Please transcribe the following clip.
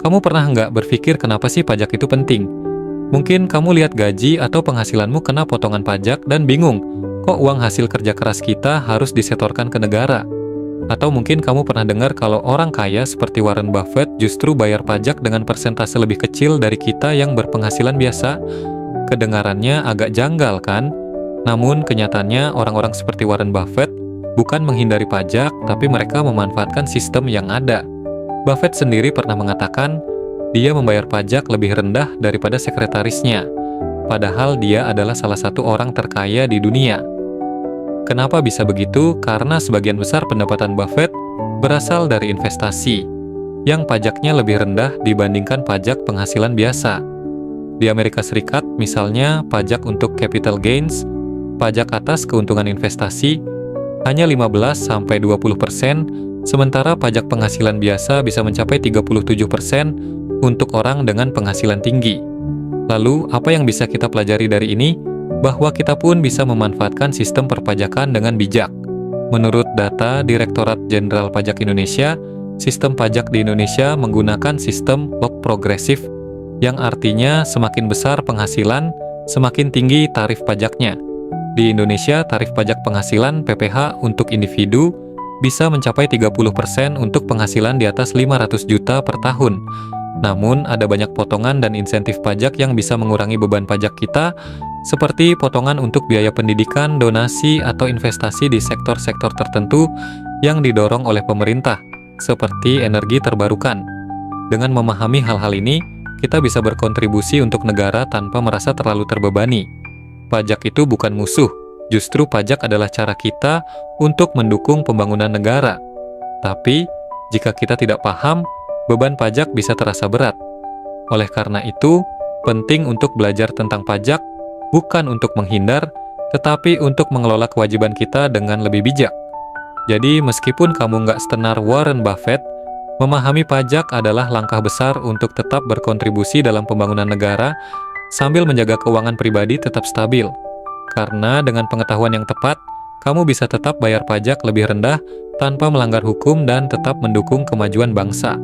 Kamu pernah nggak berpikir kenapa sih pajak itu penting? Mungkin kamu lihat gaji atau penghasilanmu kena potongan pajak dan bingung, kok uang hasil kerja keras kita harus disetorkan ke negara? Atau mungkin kamu pernah dengar kalau orang kaya seperti Warren Buffett justru bayar pajak dengan persentase lebih kecil dari kita yang berpenghasilan biasa? Kedengarannya agak janggal kan? Namun kenyataannya orang-orang seperti Warren Buffett bukan menghindari pajak, tapi mereka memanfaatkan sistem yang ada. Buffett sendiri pernah mengatakan, dia membayar pajak lebih rendah daripada sekretarisnya, padahal dia adalah salah satu orang terkaya di dunia. Kenapa bisa begitu? Karena sebagian besar pendapatan Buffett berasal dari investasi, yang pajaknya lebih rendah dibandingkan pajak penghasilan biasa. Di Amerika Serikat, misalnya, pajak untuk capital gains, pajak atas keuntungan investasi, hanya 15-20%, sementara pajak penghasilan biasa bisa mencapai 37% untuk orang dengan penghasilan tinggi. Lalu, apa yang bisa kita pelajari dari ini? Bahwa kita pun bisa memanfaatkan sistem perpajakan dengan bijak. Menurut data Direktorat Jenderal Pajak Indonesia, sistem pajak di Indonesia menggunakan sistem log progresif, yang artinya semakin besar penghasilan, semakin tinggi tarif pajaknya. Di Indonesia, tarif pajak penghasilan (PPh) untuk individu bisa mencapai 30% untuk penghasilan di atas 500 juta per tahun. Namun, ada banyak potongan dan insentif pajak yang bisa mengurangi beban pajak kita, seperti potongan untuk biaya pendidikan, donasi, atau investasi di sektor-sektor tertentu yang didorong oleh pemerintah, seperti energi terbarukan. Dengan memahami hal-hal ini, kita bisa berkontribusi untuk negara tanpa merasa terlalu terbebani. Pajak itu bukan musuh, justru pajak adalah cara kita untuk mendukung pembangunan negara. Tapi, jika kita tidak paham, beban pajak bisa terasa berat. Oleh karena itu, penting untuk belajar tentang pajak, bukan untuk menghindar, tetapi untuk mengelola kewajiban kita dengan lebih bijak. Jadi, meskipun kamu nggak setenar Warren Buffett, memahami pajak adalah langkah besar untuk tetap berkontribusi dalam pembangunan negara, sambil menjaga keuangan pribadi tetap stabil. Karena dengan pengetahuan yang tepat, kamu bisa tetap bayar pajak lebih rendah tanpa melanggar hukum dan tetap mendukung kemajuan bangsa.